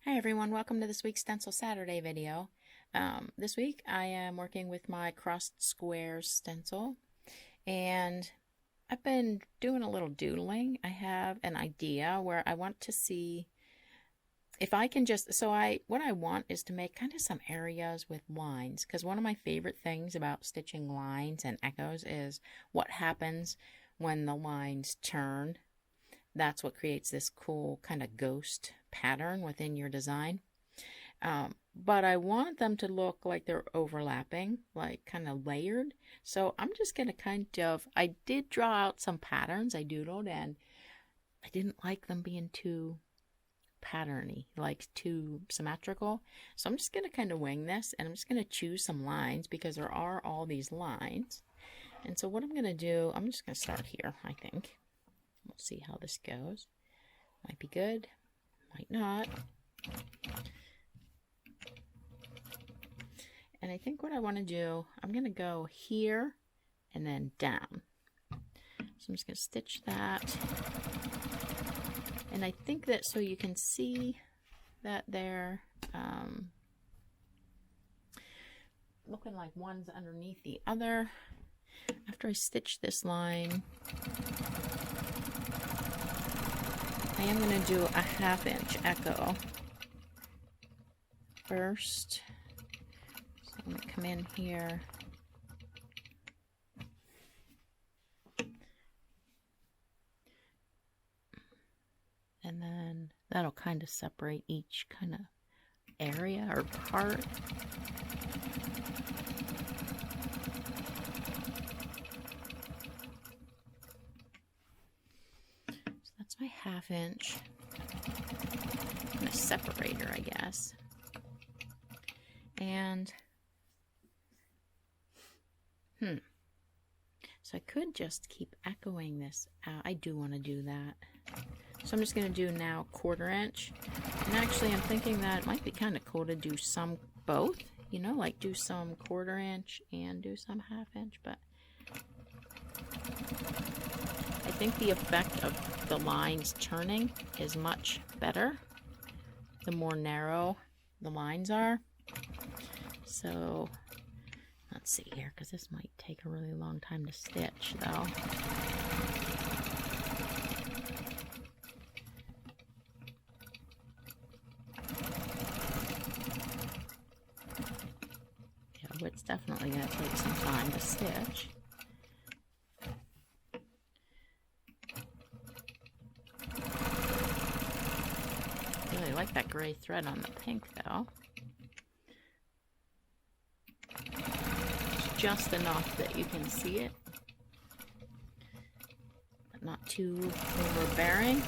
Hi everyone, welcome to this week's Stencil Saturday video. This week I am working with my Crossed Squares stencil, and I've been doing a little doodling. I have an idea where I want to see if I can just, what I want is to make kind of some areas with lines, because one of my favorite things about stitching lines and echoes is what happens when the lines turn. That's what creates this cool kind of ghost pattern within your design. But I want them to look like they're overlapping, like kind of layered. So I'm just going to I did draw out some patterns I doodled, and I didn't like them being too patterny, like too symmetrical. So I'm just going to kind of wing this, and I'm just going to choose some lines because there are all these lines. And so what I'm going to do, I'm just going to start here, I think. We'll see how this goes. Might be good, might not. And I think what I want to do, I'm going to go here and then down. So I'm just going to stitch that. And I think that so you can see that they're looking like one's underneath the other. After I stitch this line, I am going to do a 1/2 inch echo first. So I'm going to come in here. And then that'll kind of separate each kind of area or part. My 1/2 inch and a separator, I guess. And so I could just keep echoing this out. I do want to do that. So I'm just going to do now 1/4 inch. And actually I'm thinking that it might be kind of cool to do some both, you know, like do some 1/4 inch and do some 1/2 inch, but I think the effect of the lines turning is much better the more narrow the lines are. So let's see here, because this might take a really long time to stitch though. Yeah, it's definitely going to take some time to stitch. I like that gray thread on the pink though. It's just enough that you can see it, but not too overbearing.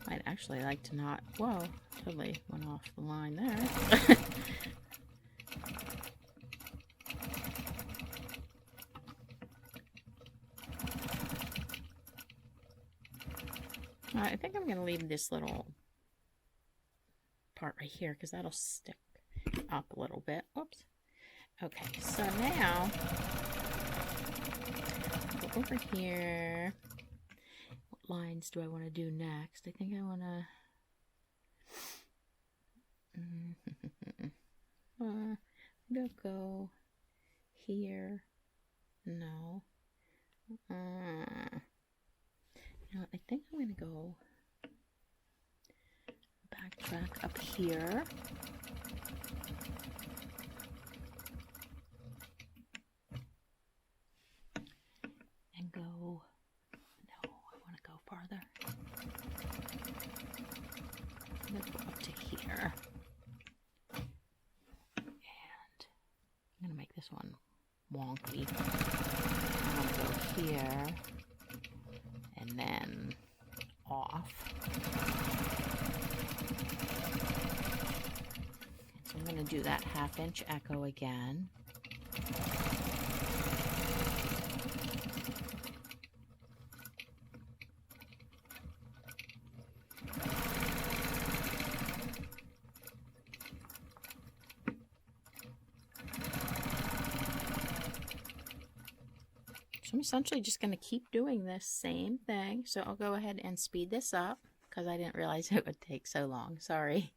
I'd actually like to not, whoa, totally went off the line there. I think I'm going to leave this little part right here because that'll stick up a little bit. Whoops. Okay, so now go over here. What lines do I want to do next? I think I want to go here. No. You know, I think I'm going to go backtrack up here. And go, no, I want to go farther. I'm going to go up to here. And I'm going to make this one wonky. want to go here and then off. So I'm going to do that 1/2 inch echo again. So I'm essentially just going to keep doing this same thing. So I'll go ahead and speed this up because I didn't realize it would take so long. Sorry.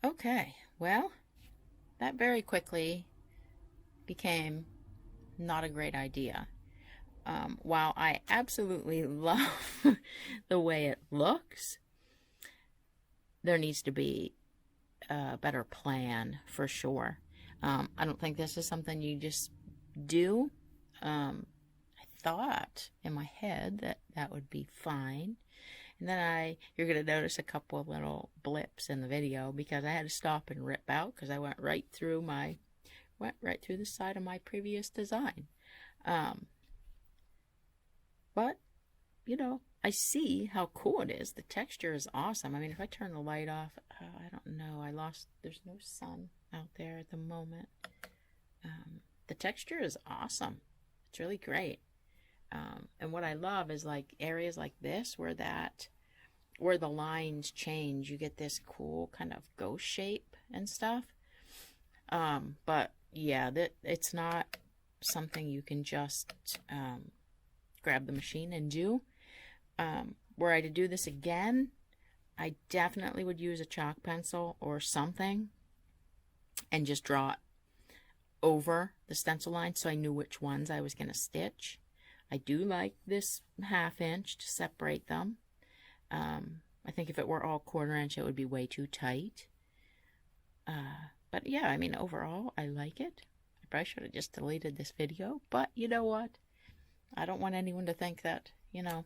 Okay, well, that very quickly became not a great idea. While I absolutely love the way it looks, there needs to be a better plan for sure. I don't think this is something you just do. I thought in my head that that would be fine. And then you're going to notice a couple of little blips in the video because I had to stop and rip out because I went right through the side of my previous design. But, you know, I see how cool it is. The texture is awesome. I mean, if I turn the light off, I don't know. There's no sun out there at the moment. The texture is awesome. It's really great. And what I love is like areas like this where the lines change. You get this cool kind of ghost shape and stuff. But yeah, it's not something you can just grab the machine and do. Were I to do this again, I definitely would use a chalk pencil or something and just draw it over the stencil line so I knew which ones I was going to stitch. I do like this 1/2 inch to separate them. I think if it were all 1/4 inch, it would be way too tight. But yeah, I mean, overall, I like it. I probably should have just deleted this video, but you know what? I don't want anyone to think that, you know,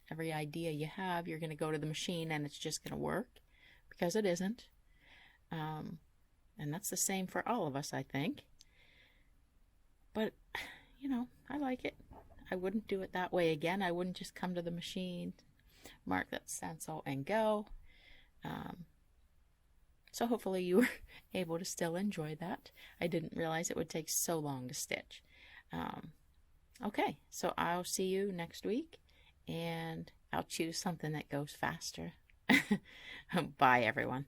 every idea you have, you're going to go to the machine and it's just going to work, because it isn't. And that's the same for all of us, I think. But, you know, I like it. I wouldn't do it that way again. I wouldn't just come to the machine, mark that stencil, and go. So hopefully you were able to still enjoy that. I didn't realize it would take so long to stitch. Okay, so I'll see you next week, and I'll choose something that goes faster. Bye, everyone.